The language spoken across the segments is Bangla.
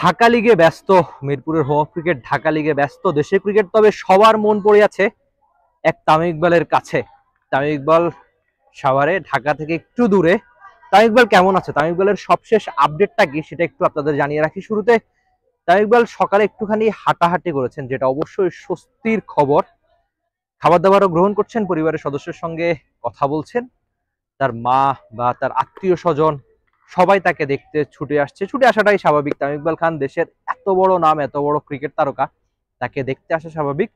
ঢাকা লিগে ব্যস্ত মিরপুরের হোম অফ ক্রিকেট ঢাকা লিগে ব্যস্ত দেশের ক্রিকেট। তবে সবার মন পড়ে আছে এক তামিম ইকবালের কাছে। তামিম ইকবাল সাভারে, ঢাকা থেকে একটু দূরে। তামিম ইকবাল কেমন আছে, তামিম ইকবালের সবশেষ আপডেটটা কি সেটা একটু আপনাদের জানিয়ে রাখি শুরুতে। তামিম ইকবাল সকালে একটুখানি হাঁটাহাঁটি করেছেন, যেটা অবশ্যই স্বস্তির খবর। খাবার দাবারও গ্রহণ করছেন, পরিবারের সদস্যের সঙ্গে কথা বলছেন। তার মা বা তার আত্মীয় স্বজন সবাই তাকে দেখতে ছুটে আসছে, ছুটে আসাটাই স্বাভাবিক। তামিম ইকবাল খান দেশের এত বড় নাম, এত বড় ক্রিকেট তারকা, তাকে দেখতে আসা স্বাভাবিক।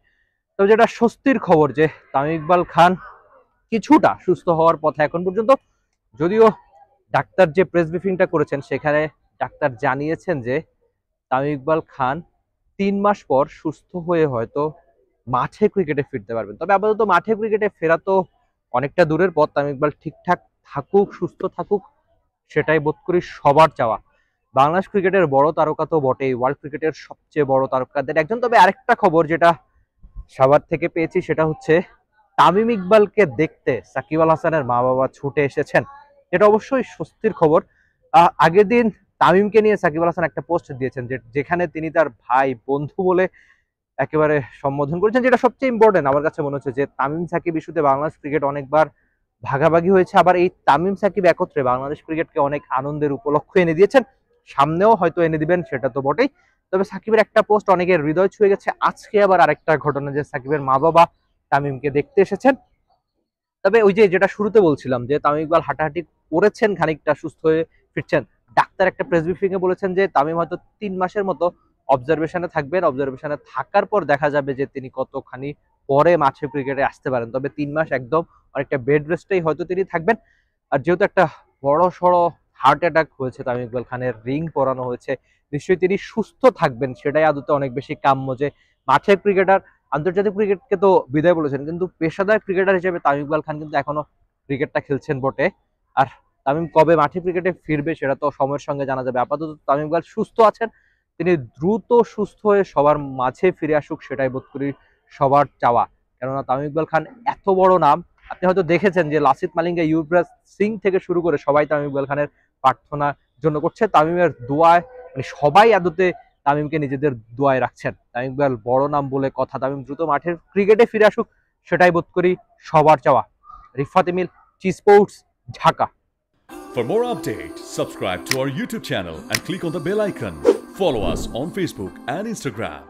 তবে যেটা স্বস্তির খবর যে তামিম ইকবাল খান কিছুটা সুস্থ হওয়ার পথে এখন পর্যন্ত। যদিও ডাক্তার যে প্রেস ব্রিফিংটা করেছেন সেখানে ডাক্তার জানিয়েছেন যে তামিম ইকবাল খান 3 মাস পর সুস্থ হয়ে হয়তো মাঠে ক্রিকেটে ফিরতে পারবেন। তবে আপাতত মাঠে ক্রিকেটে ফেরা তো অনেকটা দূরের পথ। তামিম ইকবাল ঠিকঠাক থাকুক, সুস্থ থাকুক, সেটাই বোধ করি সবার চাওয়া। বাংলাদেশ ক্রিকেটের বড় তারকা তো বটেই, ওয়ার্ল্ড ক্রিকেটের সবচেয়ে বড় তারকাদের একজন। তবে আরেকটা খবর যেটা সবার থেকে পেয়েছি সেটা হচ্ছে তামিম ইকবালকে দেখতে সাকিব আল হাসানের মা বাবা ছুটে এসেছেন, এটা অবশ্যই স্বস্তির খবর। আগের দিন তামিমকে নিয়ে সাকিব আল হাসান একটা পোস্ট দিয়েছেন যেখানে তিনি তার ভাই বন্ধু বলে একেবারে সম্বোধন করেছেন, যেটা সবচেয়ে ইম্পর্টেন্ট আমার কাছে মনে হচ্ছে। যে তামিম সাকিব ইস্যুতে বাংলাদেশ ক্রিকেট অনেকবার ভাগাভাগি হয়েছে, আবার এই তামিম সাকিব একত্রে বাংলাদেশ ক্রিকেটকে অনেক আনন্দের উপলক্ষ এনে দিয়েছেন, সামনেও হয়তো এনে দিবেন, সেটা তো বটেই। তবে সাকিবের একটা পোস্ট অনেকের হৃদয় ছুঁয়ে গেছে। আজকে আবার আরেকটা ঘটনা যে সাকিবের মা বাবা তামিমকে দেখতে এসেছেন। তবে ওই যে যেটা শুরুতে বলছিলাম যে তামিম ইকবাল হাঁটাহাঁটি করেছেন, খানিকটা সুস্থ হয়ে ফিরছেন। ডাক্তার একটা প্রেস ব্রিফিং এ বলেছেন যে তামিম হয়তো 3 মাসের মতো অবজারভেশনে থাকবেন। অবজারভেশনে থাকার পর দেখা যাবে যে তিনি কতখানি পরে মাঠে ক্রিকেটে আসতে পারেন। তবে 3 মাস একদম অনেকটা বেড রেস্টেই হয়তো তিনি থাকবেন। আর যেহেতু একটা বড় সড়ো হার্ট অ্যাটাক হয়েছে, তামিম ইকবাল খানের রিং পরানো হয়েছে, নিশ্চয়ই তিনি সুস্থ থাকবেন, সেটাই আদতে অনেক বেশি কাম্য। যে মাঠের ক্রিকেটার, আন্তর্জাতিক ক্রিকেটকে তো বিদায় বলেছেন, কিন্তু পেশাদার ক্রিকেটার হিসেবে তামিম ইকবাল খান কিন্তু এখনো ক্রিকেটটা খেলছেন বটে। আর তামিম কবে মাঠে ক্রিকেটে ফিরবে সেটা তো সময়ের সঙ্গে জানা যাবে। আপাতত তামিম ইকবাল সুস্থ আছেন, তিনি দ্রুত সুস্থ হয়ে সবার মাঝে ফিরে আসুক, সেটাই বোধ করি সবার চাওয়া। কেননা তামিম ইকবাল খান এত বড় নাম, আপনি হয়তো দেখেছেন যে লাসিথ মালিঙ্গা, ইউবরাজ সিং থেকে শুরু করে সবাই তামিম ইকবাল খানের প্রার্থনার জন্য করছে, তামিমের দোয়ায়, মানে সবাই আদতে তামিমকে নিজেদের দোয়ায় রাখছেন। তামিম ইকবাল বড় নাম বলে কথা, তামিম দ্রুত মাঠের ক্রিকেটে ফিরে আসুক, সেটাই বোধ করি সবার চাওয়া। Rifat Emil, T sports, Dhaka. For more updates, subscribe to our YouTube channel and click on the bell icon. Follow us on Facebook and Instagram.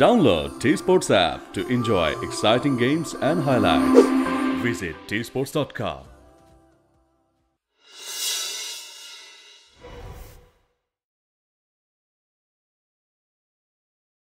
Download T Sports app to enjoy exciting games and highlights. Visit tsports.com.